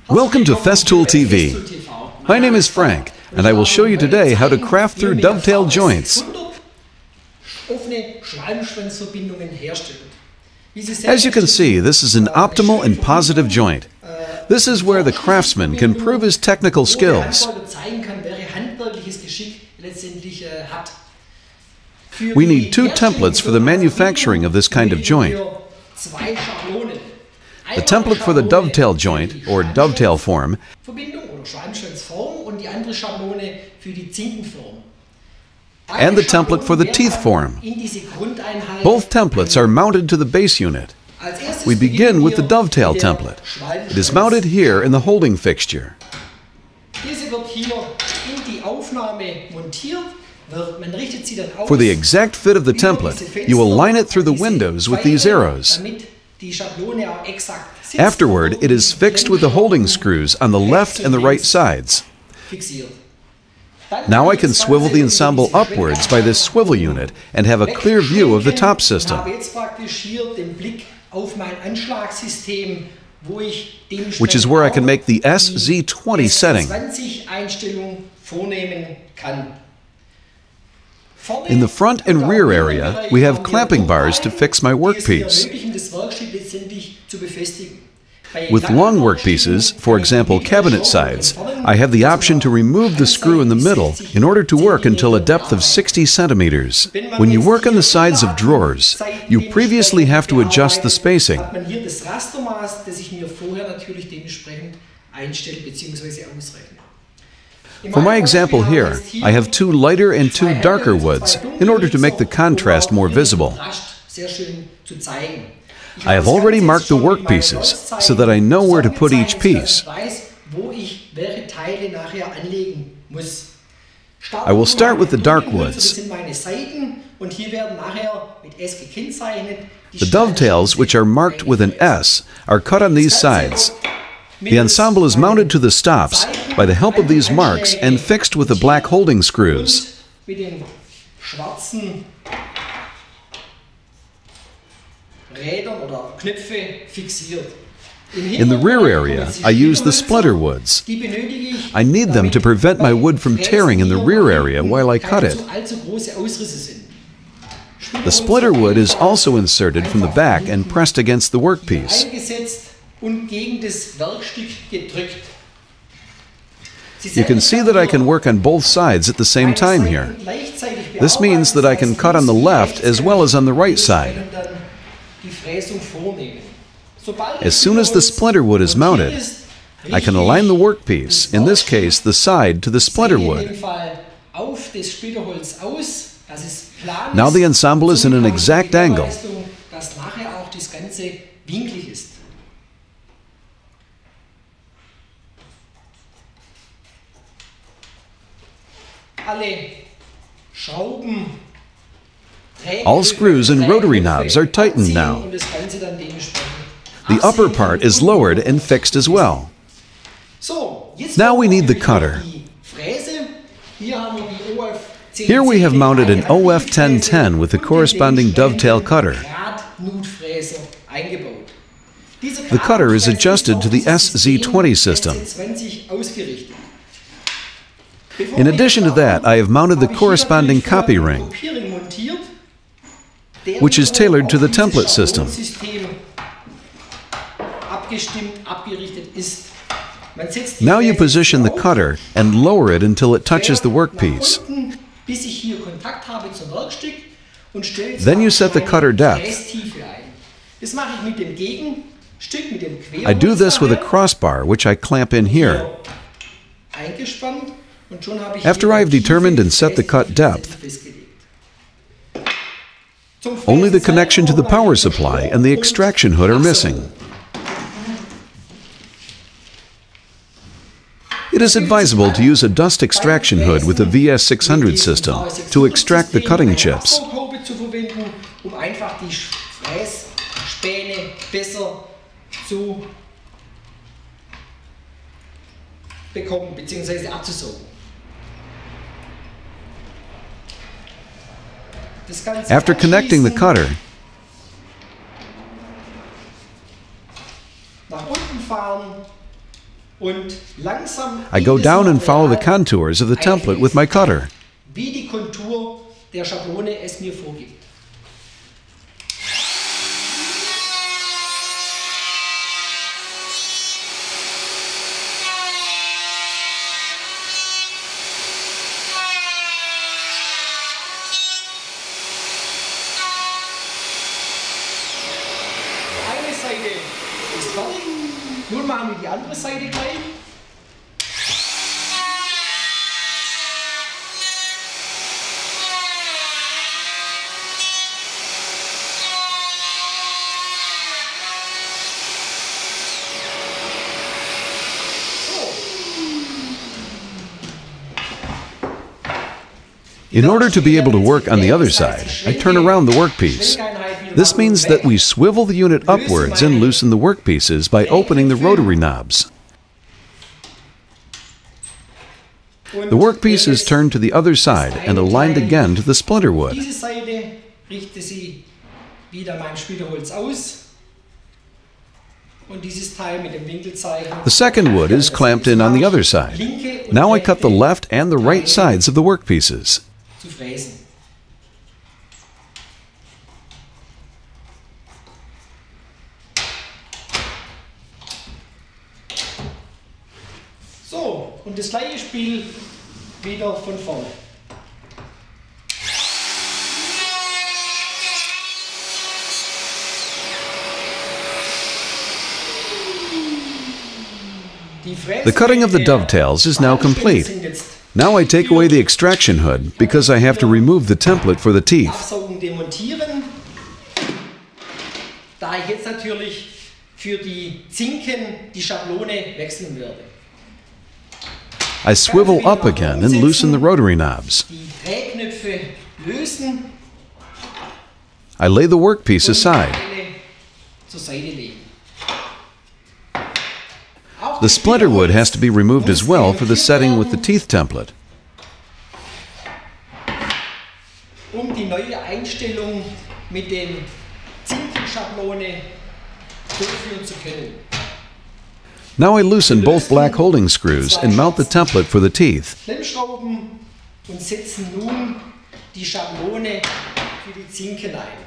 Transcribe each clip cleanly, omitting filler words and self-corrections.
Welcome to Festool TV. My name is Frank, and I will show you today how to craft through dovetail joints. As you can see, this is an optimal and positive joint. This is where the craftsman can prove his technical skills. We need two templates for the manufacturing of this kind of joint. The template for the dovetail joint, or dovetail form, and the template for the teeth form. Both templates are mounted to the base unit. We begin with the dovetail template. It is mounted here in the holding fixture. For the exact fit of the template, you will line it through the windows with these arrows. Afterward, it is fixed with the holding screws on the left and the right sides. Now I can swivel the ensemble upwards by this swivel unit and have a clear view of the top system, which is where I can make the SZ20 setting. In the front and rear area, we have clamping bars to fix my workpiece. With long workpieces, for example cabinet sides, I have the option to remove the screw in the middle in order to work until a depth of 60 centimeters. When you work on the sides of drawers, you previously have to adjust the spacing. For my example here, I have two lighter and two darker woods in order to make the contrast more visible. I have already marked the workpieces so that I know where to put each piece. I will start with the dark woods. The dovetails, which are marked with an S, are cut on these sides. The ensemble is mounted to the stops by the help of these marks and fixed with the black holding screws. In the rear area, I use the splitter woods. I need them to prevent my wood from tearing in the rear area while I cut it. The splitter wood is also inserted from the back and pressed against the workpiece. You can see that I can work on both sides at the same time here. This means that I can cut on the left as well as on the right side. As soon as the splinter wood is mounted, I can align the workpiece, in this case the side, to the splinter wood. Now the ensemble is in an exact angle. All screws and rotary knobs are tightened now. The upper part is lowered and fixed as well. Now we need the cutter. Here we have mounted an OF 1010 with the corresponding dovetail cutter. The cutter is adjusted to the SZ20 system. In addition to that, I have mounted the corresponding copy ring, which is tailored to the template system. Now you position the cutter and lower it until it touches the workpiece. Then you set the cutter depth. I do this with a crossbar, which I clamp in here. After I have determined and set the cut depth, only the connection to the power supply and the extraction hood are missing. It is advisable to use a dust extraction hood with the VS600 system to extract the cutting chips. After connecting the cutter, I go down and follow the contours of the template with my cutter. Wie die Kontur der Schablone es mir vorgibt. Eine Seite ist fertig. Nun machen wir die andere Seite gleich. In order to be able to work on the other side, I turn around the workpiece. This means that we swivel the unit upwards and loosen the workpieces by opening the rotary knobs. The workpiece is turned to the other side and aligned again to the splinter wood. Diese Seite richte sie wieder mein Splitterholz aus. Und dieses Teil mit dem Winkelzeichen. The second wood is clamped in on the other side. Now I cut the left and the right sides of the workpieces. Zu fräsen. So, und das gleiche Spiel wieder von vorne. The cutting of the dovetails is now complete. Now I take away the extraction hood because I have to remove the template for the teeth. Absaugen, demontieren. Da ich jetzt natürlich für die Zinken die Schablone wechseln werde. I swivel up again and loosen the rotary knobs. Die Drehknöpfe lösen. I lay the workpiece aside. Zur Seite legen. The splinter wood has to be removed as well for the setting with the teeth template. Die neue Einstellung mit den Zinkenschablone durchführen zu können. Now I loosen both black holding screws and mount the template for the teeth. Klemmschrauben und setzen nun die Schablone für die Zinken ein.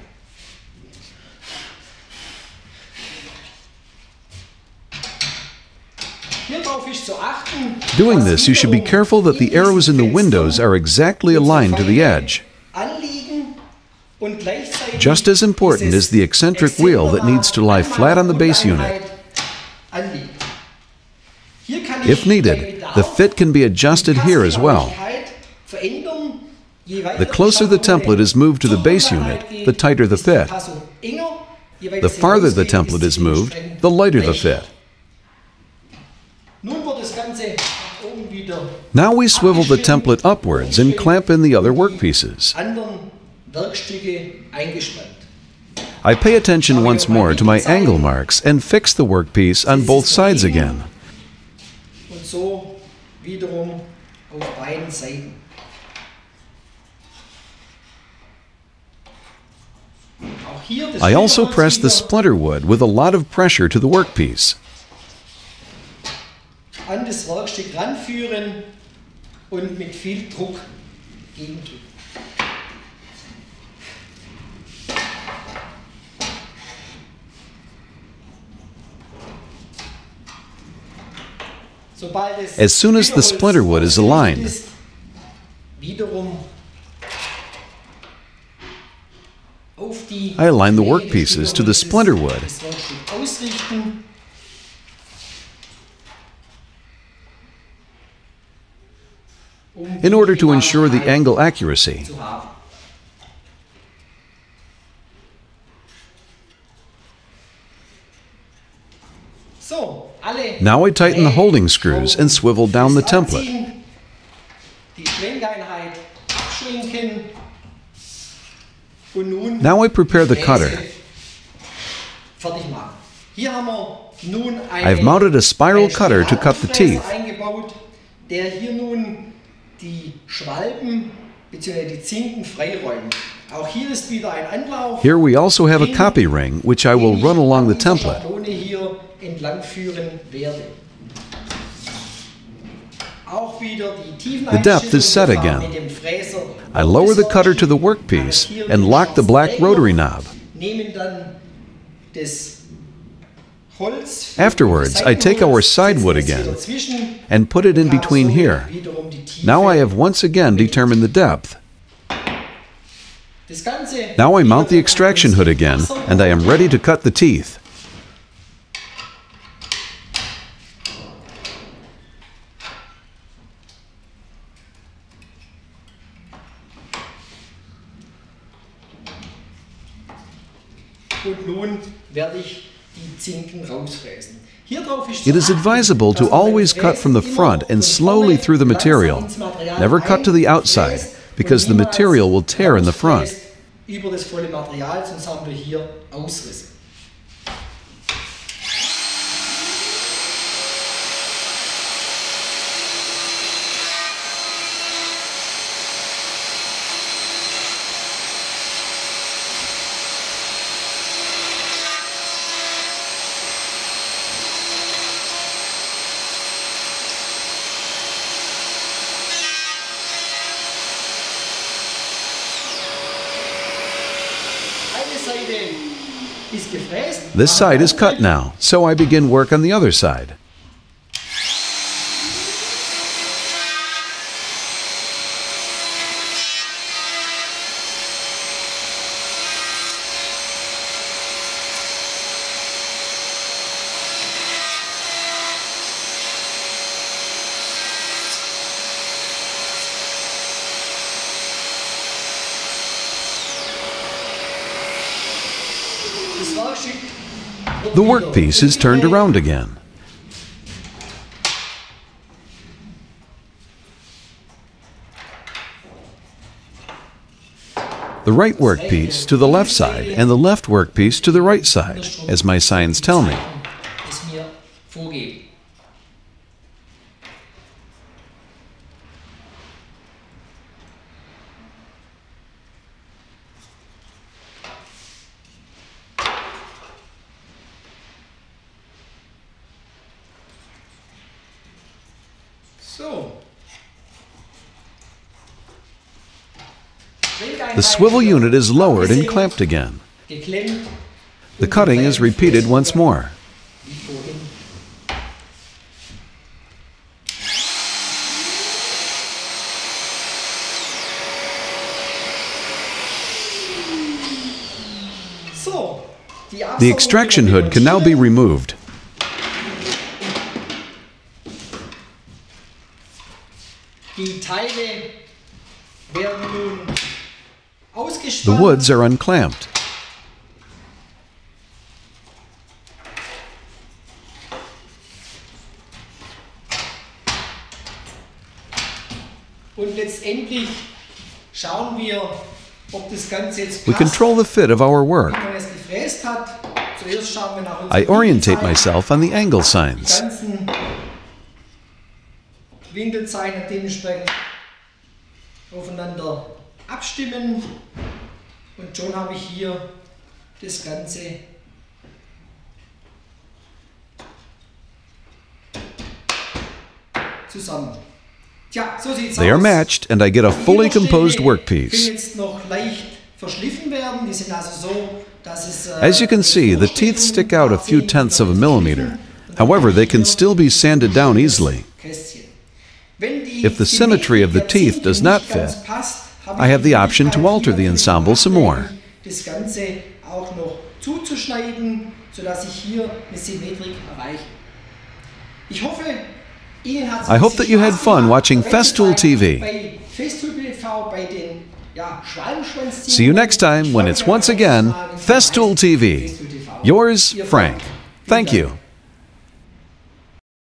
Doing this, you should be careful that the arrows in the windows are exactly aligned to the edge. Just as important is the eccentric wheel that needs to lie flat on the base unit. If needed, the fit can be adjusted here as well. The closer the template is moved to the base unit, the tighter the fit. The farther the template is moved, the lighter the fit. Now we swivel the template upwards and clamp in the other workpieces. I pay attention once more to my angle marks and fix the workpiece on both sides again. I also press the splinter wood with a lot of pressure to the workpiece. An das Werkstück ranführen und mit viel Druck gegendrücken. As soon as the splinter wood is aligned, I align the workpieces to the splinter wood. In order to ensure the angle accuracy. Now I tighten the holding screws and swivel down the template. Now I prepare the cutter. I have mounted a spiral cutter to cut the teeth. Here we also have a copy ring, which I will run along the template. The depth is set again. I lower the cutter to the workpiece and lock the black rotary knob. Afterwards, I take our side wood again and put it in between here. Now I have once again determined the depth. Now I mount the extraction hood again, and I am ready to cut the teeth. It is advisable to always cut from the front and slowly through the material. Never cut to the outside, because the material will tear in the front. This side is cut now, so I begin work on the other side. The workpiece is turned around again. The right workpiece to the left side and the left workpiece to the right side, as my signs tell me. The swivel unit is lowered and clamped again. The cutting is repeated once more. The extraction hood can now be removed. The woods are unclamped. We control the fit of our work. I orientate myself on the angle signs. Abstimmen und schon habe ich hier das Ganze zusammen. Tja, so sieht's aus. They are matched and I get a fully composed workpiece. Können jetzt noch leicht verschliffen werden. Die sind also so, dass es As you can see, the teeth stick out a few tenths of a millimeter. However, they can still be sanded down easily. If the symmetry of the teeth does not fit, I have the option to alter the ensemble some more. Das Ganze auch noch zuzuschneiden, sodass ich hier eine Symmetrik erreiche. Ich hoffe, Ihnen hat I hope that you had fun watching Festool TV. See you next time when it's once again Festool TV. Yours, Frank. Thank you.